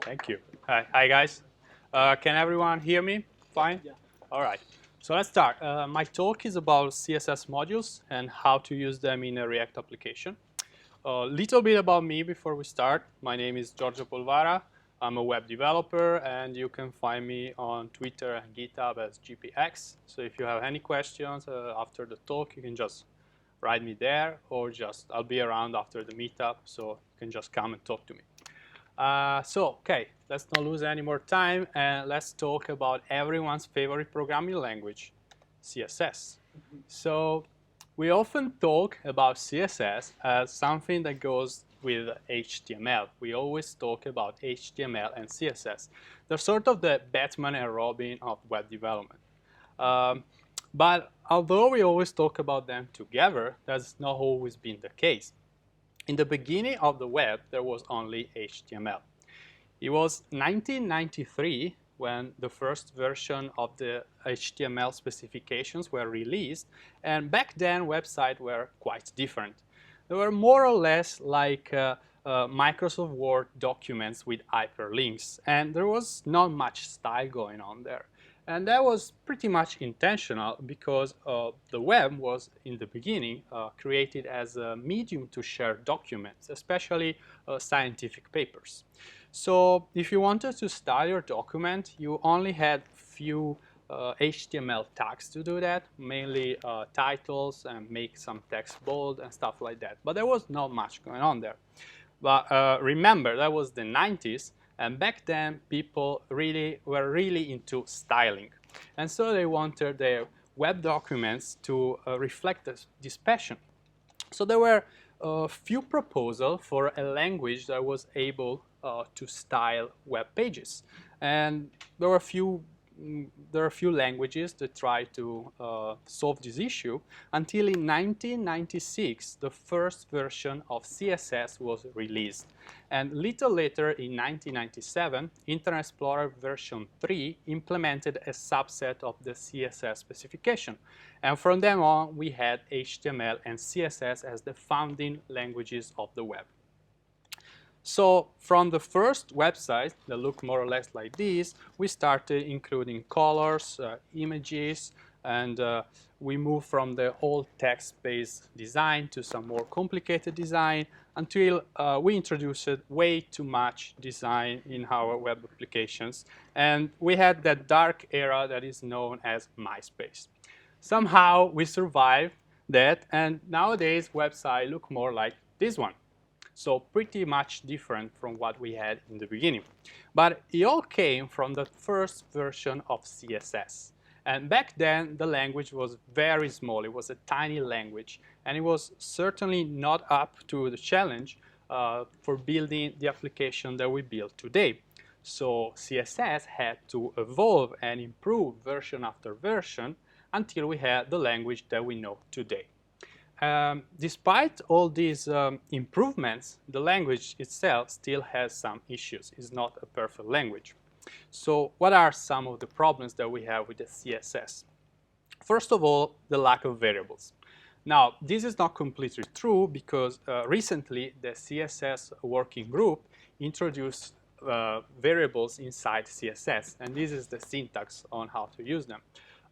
Thank you. Hi guys. Can everyone hear me? Fine? Yeah. All right. So let's start. My talk is about CSS modules and how to use them in a React application. A little bit about me before we start. My name is Giorgio Polvara. I'm a web developer, and you can find me on Twitter and GitHub as GPX. So if you have any questions after the talk, you can just write me there, or just I'll be around after the meetup, so you can just come and talk to me. Okay, let's not lose any more time, and let's talk about everyone's favorite programming language, CSS. So we often talk about CSS as something that goes with HTML. We always talk about HTML and CSS. They're sort of the Batman and Robin of web development. But although we always talk about them together, that's not always been the case. In the beginning of the web, there was only HTML. It was 1993 when the first version of the HTML specifications were released, and back then websites were quite different. They were more or less like Microsoft Word documents with hyperlinks, and there was not much style going on there. And that was pretty much intentional because the web was, in the beginning, created as a medium to share documents, especially scientific papers. So if you wanted to style your document, you only had few HTML tags to do that, mainly titles and make some text bold and stuff like that. But there was not much going on there. But remember, that was the 90s. And back then, people were really into styling. And so they wanted their web documents to reflect this passion. So there were a few proposals for a language that was able to style web pages. And there are a few languages that try to solve this issue until in 1996 the first version of CSS was released, and little later in 1997 Internet Explorer version 3 implemented a subset of the CSS specification, and from then on we had HTML and CSS as the founding languages of the web. So from the first website that looked more or less like this, we started including colors, images, and we moved from the old text-based design to some more complicated design until we introduced way too much design in our web applications. And we had that dark era that is known as MySpace. Somehow we survived that, and nowadays websites look more like this one. So pretty much different from what we had in the beginning. But it all came from the first version of CSS. And back then, the language was very small. It was a tiny language. And it was certainly not up to the challenge for building the application that we build today. So CSS had to evolve and improve version after version until we had the language that we know today. Despite all these improvements, the language itself still has some issues. It's not a perfect language. So what are some of the problems that we have with the CSS? First of all, the lack of variables. Now, this is not completely true because recently the CSS working group introduced variables inside CSS, and this is the syntax on how to use them.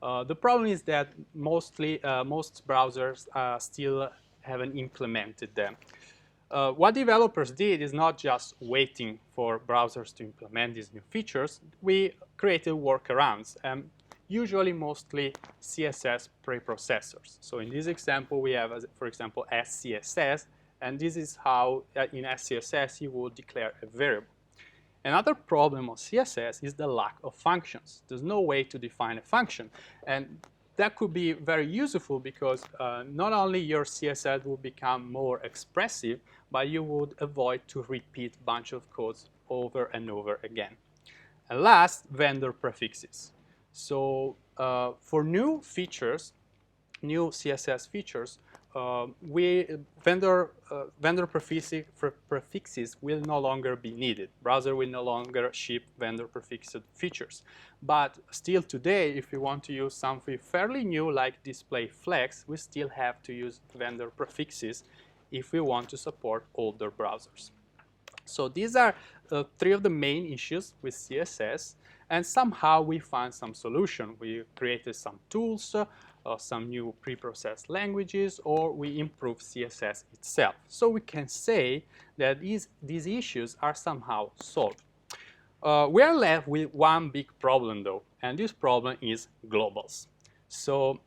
The problem is that most browsers still haven't implemented them. What developers did is not just waiting for browsers to implement these new features. We created workarounds, usually mostly CSS preprocessors. So in this example, we have, for example, SCSS, and this is how in SCSS you would declare a variable. Another problem of CSS is the lack of functions. There's no way to define a function. And that could be very useful because not only your CSS will become more expressive, but you would avoid to repeat a bunch of codes over and over again. And last, vendor prefixes. So for new features, new CSS features, vendor prefixes will no longer be needed. Browser will no longer ship vendor prefixed features. But still today, if we want to use something fairly new like display flex, we still have to use vendor prefixes if we want to support older browsers. So these are three of the main issues with CSS, and somehow we found some solution. We created some tools, some new preprocessed languages, or we improved CSS itself. So we can say that these issues are somehow solved. We are left with one big problem though, and this problem is globals. So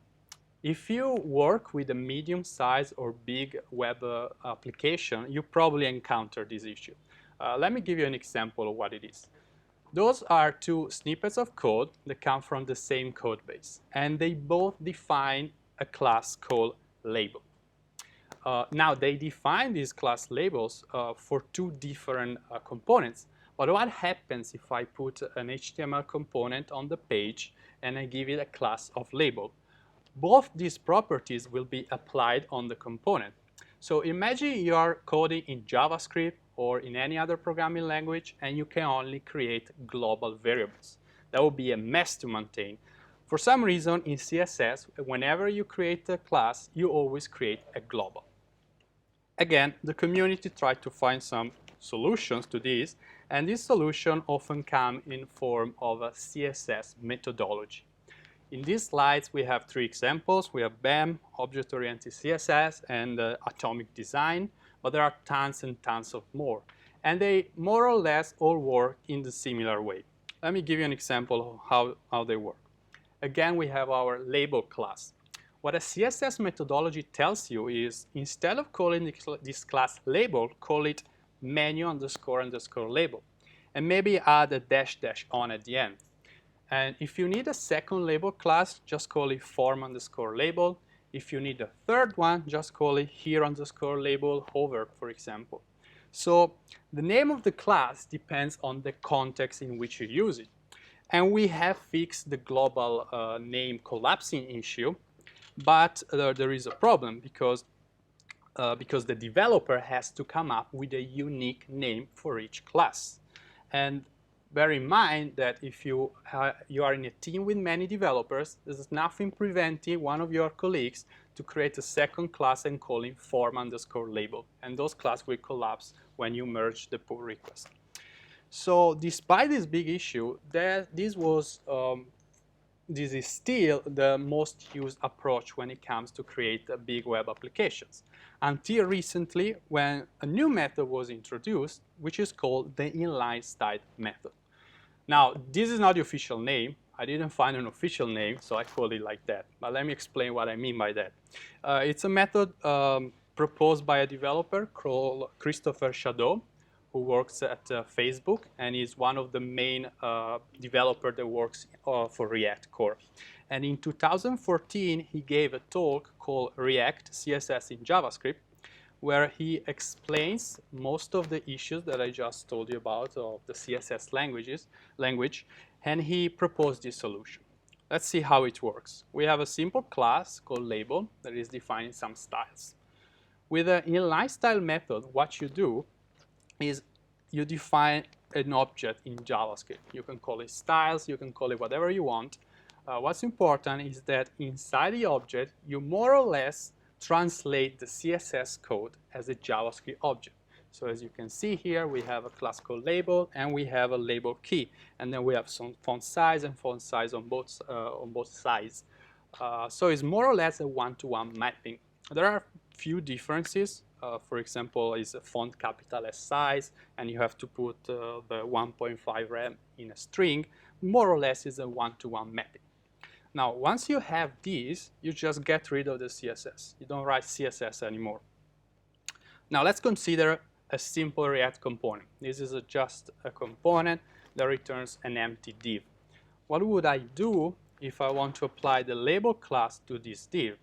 if you work with a medium-sized or big web application, you probably encounter this issue. Let me give you an example of what it is. Those are two snippets of code that come from the same code base, and they both define a class called label. Now, they define these class labels for two different components. But what happens if I put an HTML component on the page and I give it a class of label? Both these properties will be applied on the component. So imagine you are coding in JavaScript or in any other programming language and you can only create global variables. That would be a mess to maintain. For some reason in CSS, whenever you create a class, you always create a global. Again, the community tried to find some solutions to this, and this solution often come in form of a CSS methodology. In these slides, we have three examples. We have BEM, Object-Oriented CSS, and Atomic Design, but there are tons and tons of more. And they more or less all work in the similar way. Let me give you an example of how they work. Again, we have our label class. What a CSS methodology tells you is, instead of calling this class label, call it menu underscore label. And maybe add a dash dash on at the end. And if you need a second label class, just call it form underscore label. If you need a third one, just call it here underscore label hover, for example. So the name of the class depends on the context in which you use it. And we have fixed the global name collapsing issue, but there is a problem because the developer has to come up with a unique name for each class. And bear in mind that if you are in a team with many developers, there's nothing preventing one of your colleagues to create a second class and call it form underscore label. And those classes will collapse when you merge the pull request. So despite this big issue, this is still the most used approach when it comes to create big web applications. Until recently, when a new method was introduced, which is called the inline style method. Now, this is not the official name. I didn't find an official name, so I call it like that. But let me explain what I mean by that. It's a method proposed by a developer called Christopher Shadow, who works at Facebook and is one of the main developers that works for React Core. And in 2014, he gave a talk called React CSS in JavaScript, where he explains most of the issues that I just told you about of the CSS language, and he proposed this solution. Let's see how it works. We have a simple class called label that is defining some styles. With the inline style method, what you do is you define an object in JavaScript. You can call it styles, you can call it whatever you want. What's important is that inside the object, you more or less translate the CSS code as a JavaScript object. So as you can see here, we have a class called label, and we have a label key. And then we have some font size and font size on both sides. So it's more or less a one-to-one mapping. There are few differences. For example, is a font capital S size, and you have to put the 1.5 rem in a string. More or less is a one-to-one mapping. Now, once you have these, you just get rid of the CSS. You don't write CSS anymore. Now, let's consider a simple React component. This is just a component that returns an empty div. What would I do if I want to apply the label class to this div?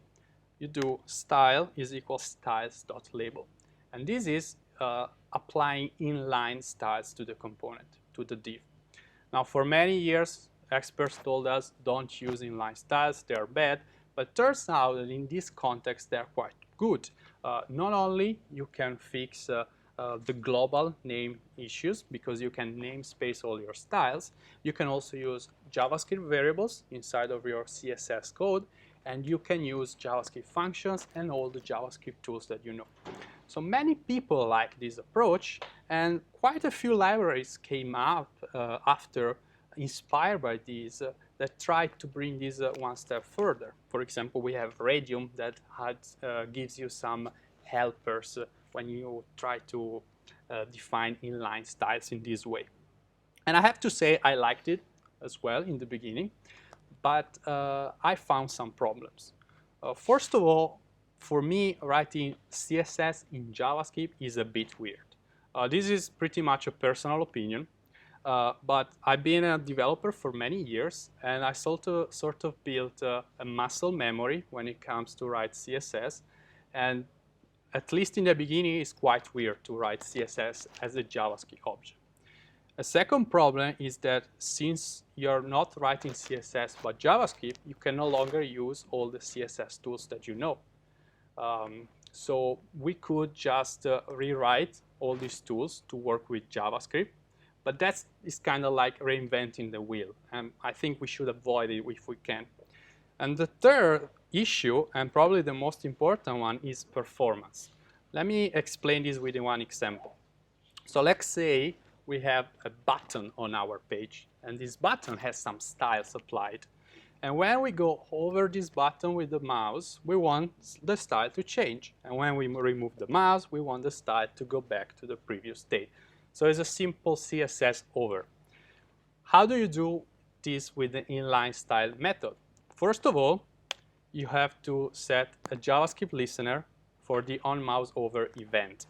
You do style is equal styles.label. And this is applying inline styles to the component, to the div. Now, for many years, experts told us don't use inline styles, they are bad. But turns out that in this context, they are quite good. Not only you can fix the global name issues because you can namespace all your styles, you can also use JavaScript variables inside of your CSS code, and you can use JavaScript functions and all the JavaScript tools that you know. So many people like this approach, and quite a few libraries came up after, inspired by these, that tried to bring this one step further. For example, we have Radium that gives you some helpers when you try to define inline styles in this way. And I have to say I liked it as well in the beginning, but I found some problems. First of all, for me, writing CSS in JavaScript is a bit weird. This is pretty much a personal opinion, but I've been a developer for many years, and I sort of built a muscle memory when it comes to write CSS. And at least in the beginning, it's quite weird to write CSS as a JavaScript object. A second problem is that since you're not writing CSS but JavaScript, you can no longer use all the CSS tools that you know. So we could just rewrite all these tools to work with JavaScript, but that is kind of like reinventing the wheel, and I think we should avoid it if we can. And the third issue, and probably the most important one, is performance. Let me explain this with one example. So let's say we have a button on our page, and this button has some styles applied. And when we go over this button with the mouse, we want the style to change. And when we remove the mouse, we want the style to go back to the previous state. So it's a simple CSS over. How do you do this with the inline style method? First of all, you have to set a JavaScript listener for the onMouse over event.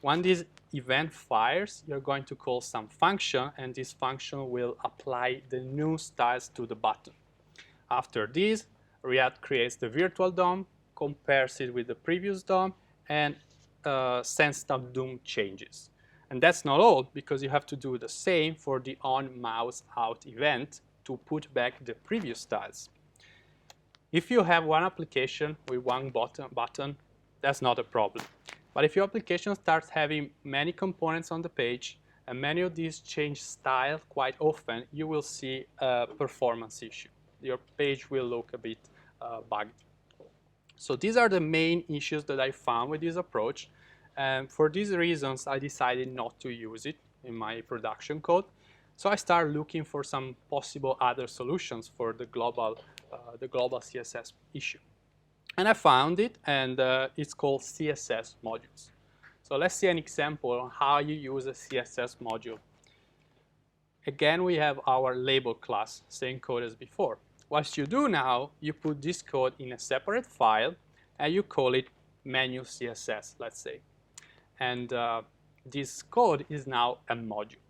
When this event fires, you're going to call some function, and this function will apply the new styles to the button. After this, React creates the virtual DOM, compares it with the previous DOM, and sends some DOM changes. And that's not all, because you have to do the same for the onMouse out event to put back the previous styles. If you have one application with one button, that's not a problem. But if your application starts having many components on the page, and many of these change style quite often, you will see a performance issue. Your page will look a bit bugged. So these are the main issues that I found with this approach. And for these reasons, I decided not to use it in my production code. So I started looking for some possible other solutions for the global CSS issue. And I found it, and it's called CSS Modules. So let's see an example on how you use a CSS module. Again, we have our label class, same code as before. What you do now, you put this code in a separate file, and you call it menu CSS, let's say. And this code is now a module.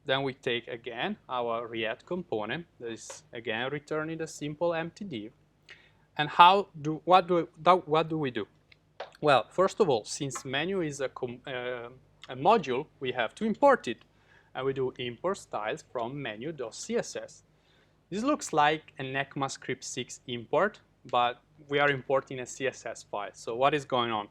Then we take, again, our React component that is, again, returning a simple empty div. And what do we do? Well, first of all, since menu is a module, we have to import it. And we do import styles from menu.css. This looks like an ECMAScript 6 import, but we are importing a CSS file. So what is going on?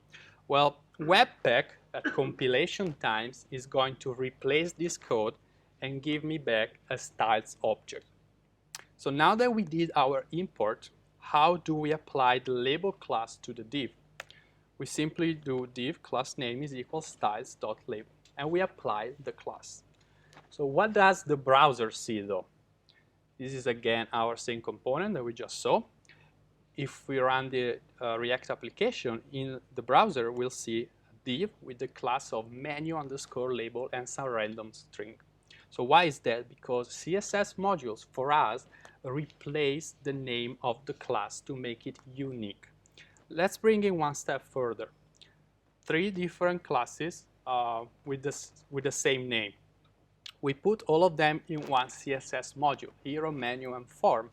Well, Webpack at compilation times is going to replace this code and give me back a styles object. So now that we did our import, how do we apply the label class to the div? We simply do div class name is equal styles.label, and we apply the class. So what does the browser see though? This is again our same component that we just saw. If we run the React application in the browser, we'll see a div with the class of menu_label and some random string. So why is that? Because CSS modules for us replace the name of the class to make it unique. Let's bring it one step further. 3 different classes with the same name. We put all of them in one CSS module, hero, menu, and form.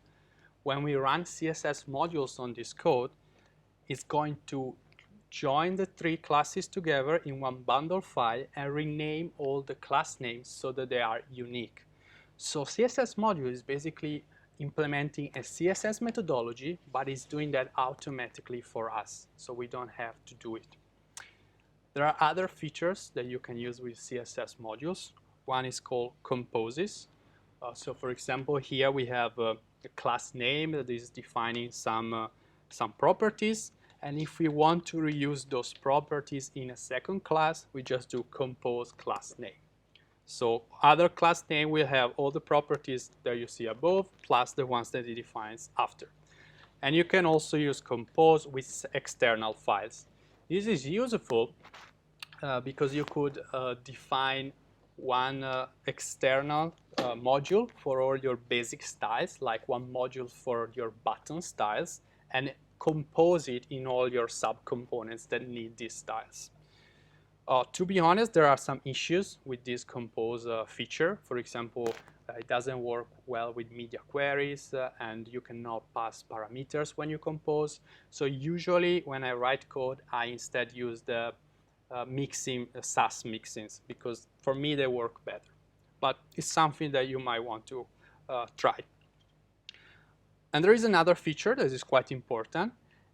When we run CSS modules on this code, it's going to join the 3 classes together in one bundle file and rename all the class names so that they are unique. So CSS module is basically implementing a CSS methodology, but it's doing that automatically for us, so we don't have to do it. There are other features that you can use with CSS modules. One is called composes. So for example, here we have a class name that is defining some properties, And if we want to reuse those properties in a second class, we just do compose class name. So other class name will have all the properties that you see above, plus the ones that it defines after. And you can also use compose with external files. This is useful because you could define one external module for all your basic styles, like one module for your button styles, and compose it in all your subcomponents that need these styles. To be honest, there are some issues with this compose feature. For example, it doesn't work well with media queries, and you cannot pass parameters when you compose. So usually when I write code, I instead use the Sass mixins, because for me they work better. But it's something that you might want to try. And there is another feature that is quite important,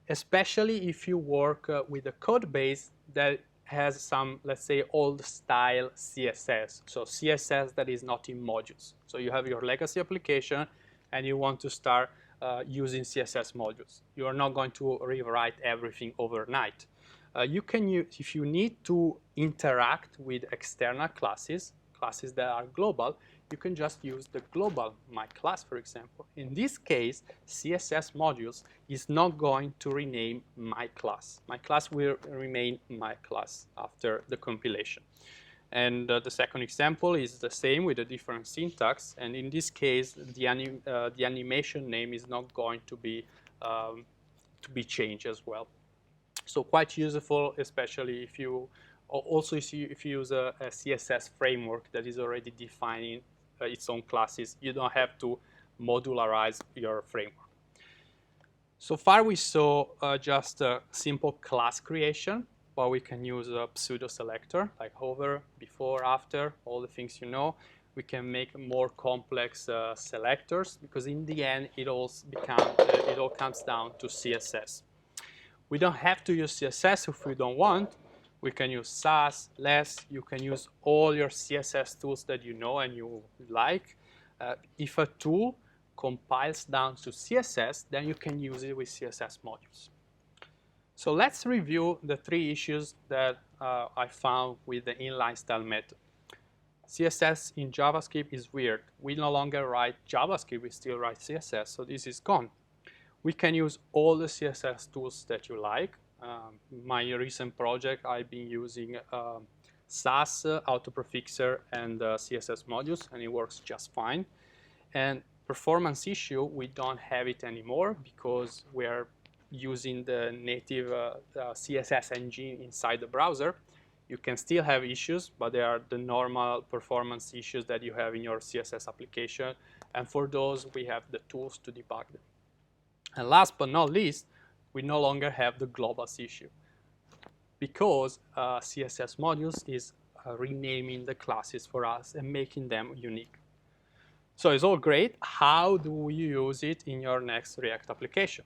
especially if you work with a code base that has some, let's say, old style CSS. So CSS that is not in modules. So you have your legacy application and you want to start using CSS modules. You are not going to rewrite everything overnight. You can use, if you need to interact with external classes that are global, you can just use the global myClass, for example. In this case, CSS modules is not going to rename myClass. MyClass will remain myClass after the compilation. And the second example is the same with a different syntax. And in this case, the animation name is not going to be changed as well. So quite useful, especially if you if you use a CSS framework that is already defining its own classes. You don't have to modularize your framework. So far we saw just a simple class creation, but we can use a pseudo selector like hover, before, after, all the things you know. We can make more complex selectors, because in the end it all comes down to CSS. We don't have to use CSS if we don't want. We can use Sass, Less. You can use all your CSS tools that you know and you like. If a tool compiles down to CSS, then you can use it with CSS modules. So let's review the 3 issues that I found with the inline style method. CSS in JavaScript is weird. We no longer write JavaScript, we still write CSS, so this is gone. We can use all the CSS tools that you like. My recent project, I've been using Sass, Autoprefixer, and CSS modules, and it works just fine. And performance issue, we don't have it anymore because we are using the native CSS engine inside the browser. You can still have issues, but they are the normal performance issues that you have in your CSS application. And for those, we have the tools to debug them. And last but not least, we no longer have the globals issue, because CSS modules is renaming the classes for us and making them unique. So it's all great. How do you use it in your next React application?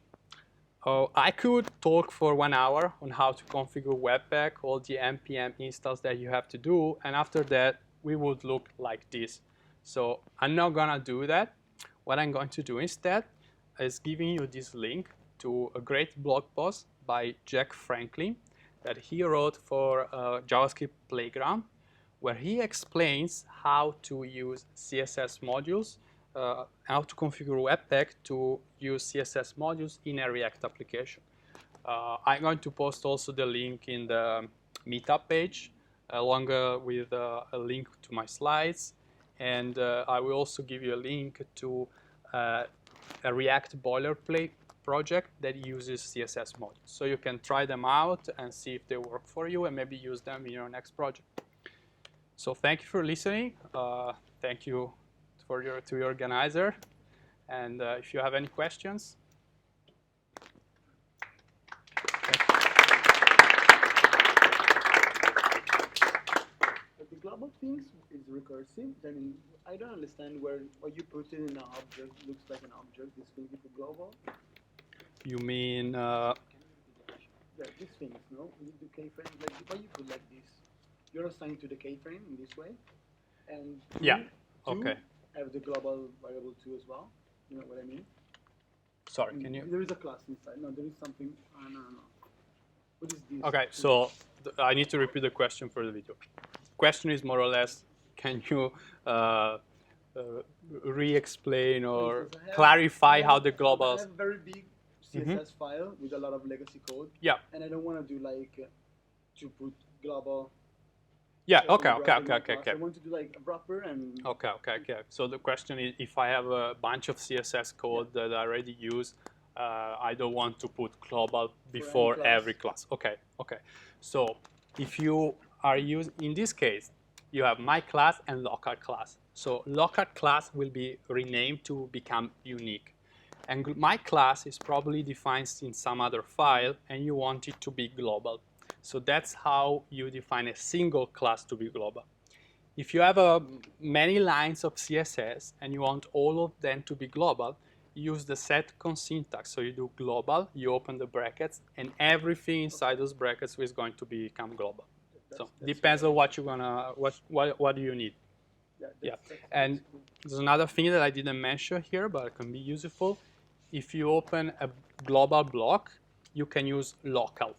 I could talk for 1 hour on how to configure Webpack, all the npm installs that you have to do, and after that, we would look like this. So I'm not gonna do that. What I'm going to do instead is giving you this link to a great blog post by Jack Franklin that he wrote for JavaScript Playground, where he explains how to use CSS modules, how to configure Webpack to use CSS modules in a React application. I'm going to post also the link in the meetup page, along with a link to my slides, and I will also give you a link to a React boilerplate project that uses CSS modules. So you can try them out and see if they work for you and maybe use them in your next project. So thank you for listening. Thank you to your organizer. And if you have any questions. The global things is recursive. I mean, I don't understand where you put it in an object looks like an object. This thing is global. You mean? Yeah, these things, no? The keyframe, like why you put like this? You're assigned to the keyframe in this way, and yeah, okay. Have the global variable too as well. You know what I mean? Sorry, can you? There is a class inside. No, there is something. No. What is this? Okay, so I need to repeat the question for the video. Question is more or less, can you re-explain or clarify how the global? I have a very big CSS file with a lot of legacy code. Yeah. And I don't want to do like to put global. Yeah. Okay. I want to do like a wrapper and. Okay. So the question is, if I have a bunch of CSS code that I already use, I don't want to put global before every class. Okay. So if you are using, in this case, you have my class and local class. So local class will be renamed to become unique. And my class is probably defined in some other file, and you want it to be global. So that's how you define a single class to be global. If you have many lines of CSS and you want all of them to be global, use the setcon syntax. So you do global, you open the brackets, and everything inside those brackets is going to become global. So depends on what you're gonna, what do you need. Yeah. And there's another thing that I didn't mention here, but it can be useful. If you open a global block, you can use local.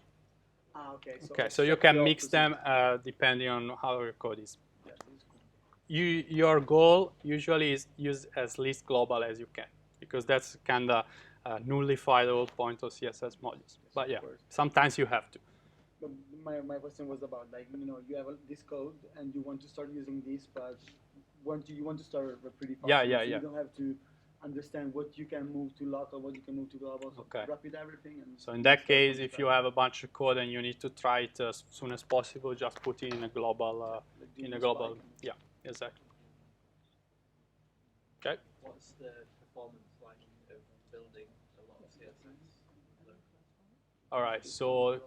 Okay, so you can mix them depending on how your code is. Your goal usually is use as least global as you can, because that's kind of nullify the whole point of CSS modules. But yeah, sometimes you have to. But my question was about, like, you have this code and you want to start using this, but you want to start pretty fast. Yeah. You don't have to understand what you can move to local, what you can move to global. So rapid everything. And so in that case, if you have a bunch of code and you need to try it as soon as possible, just put it in a global. Yeah, exactly. Okay. What's the performance like of building a lot of CSS? All right. So,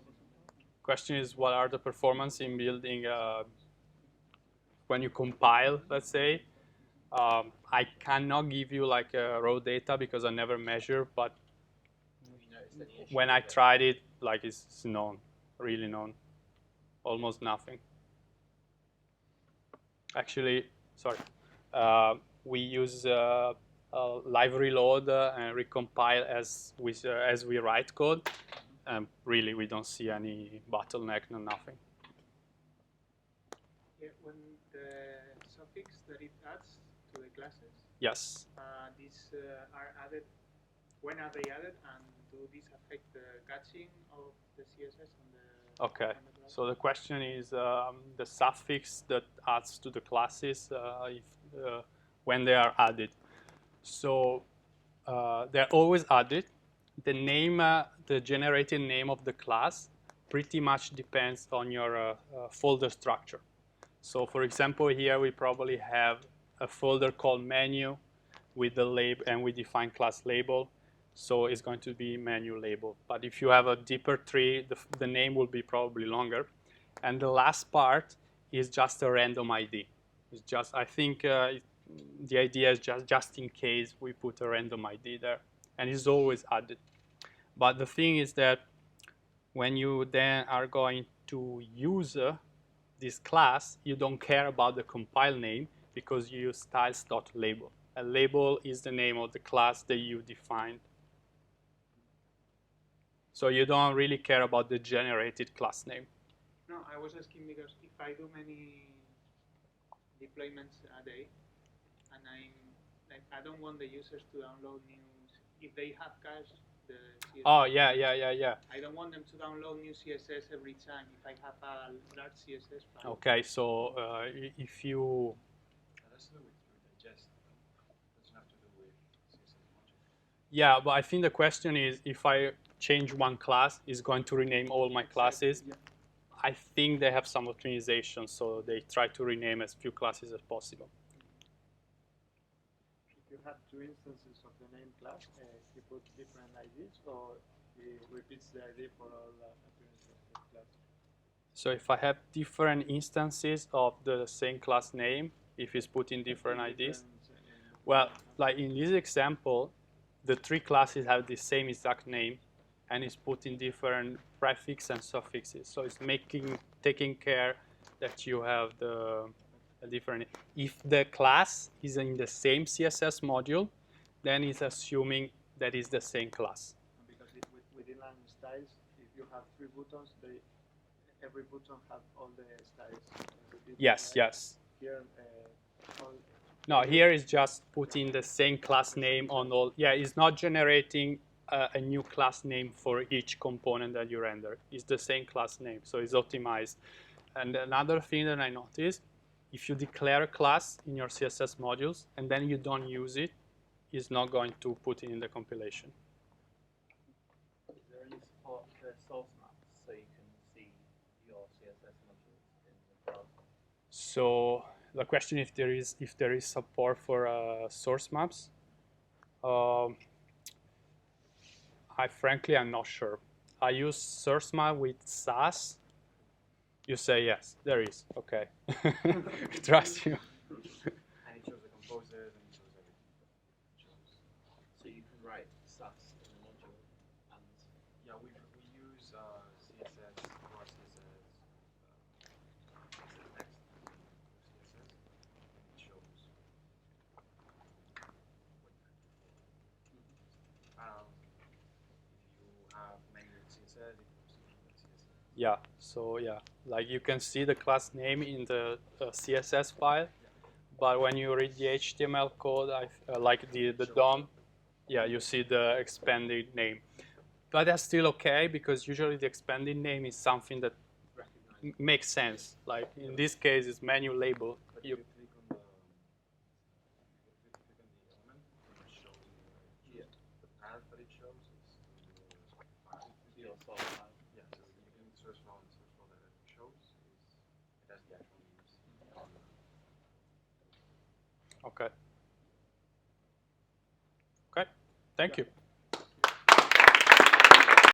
question is, what are the performance in building when you compile? Let's say. I cannot give you like raw data because I never measure, but when I tried it, like it's known, really known, almost nothing. Actually, sorry, we use live reload and recompile as we write code, and really we don't see any bottleneck, no nothing. Yeah, when the suffix that it adds to the classes. Yes. These are added. When are they added, and do these affect the caching of the CSS on the? Okay. So the question is the suffix that adds to the classes when they are added. So they're always added. The name, the generated name of the class, pretty much depends on your folder structure. So for example, here we probably have a folder called menu with the label, and we define class label. So it's going to be menu label. But if you have a deeper tree, the name will be probably longer. And the last part is just a random ID. It's just, I think the idea is just in case we put a random ID there. And it's always added. But the thing is that when you then are going to use this class, you don't care about the compile name because you use styles.label. A label is the name of the class that you defined. So you don't really care about the generated class name. No, I was asking because if I do many deployments a day, and I don't want the users to download new. If they have cached the CSS. Oh yeah. I don't want them to download new CSS every time if I have a large CSS file. Okay, so if you. That's to do with digest. It doesn't have to do with CSS module. Yeah, but I think the question is, if I change one class, it's going to rename all my classes. Yeah. I think they have some optimization, so they try to rename as few classes as possible. If you have two instances of the name class, you put different IDs, or it repeats the ID for all appearances of the class? So if I have different instances of the same class name, if it's put in different IDs, well, like in this example, the three classes have the same exact name, and it's put in different prefixes and suffixes. So it's taking care that you have the different. If the class is in the same CSS module, then it's assuming that it's the same class. Because with inline styles, if you have 3 buttons, every button have all the styles. Yes, yes. Here, No, here is just putting the same class name on all. Yeah, it's not generating a new class name for each component that you render. It's the same class name, so it's optimized. And another thing that I noticed, if you declare a class in your CSS modules and then you don't use it, it's not going to put it in the compilation. Is there any support for source maps so you can see your CSS modules in the browser? So the question if there is support for source maps. I'm not sure. I use source map with Sass. You say yes, there is. Okay, trust you. And it shows the composers and it shows everything. So you can write Sass in the module and Yeah, we use CSS, our CSS, text CSS, and it shows if you have many CSS, it puts in the CSS. Yeah, so yeah, like you can see the class name in the CSS file, but when you read the HTML code, like the DOM, yeah, you see the expanded name. But that's still okay because usually the expanded name is something that makes sense. Like in this case, it's menu label. But if you click on the element, it shows the path that it shows is to your source file. yeah, so you can search for the source file that it shows it has the actual names. Okay. Okay, thank you.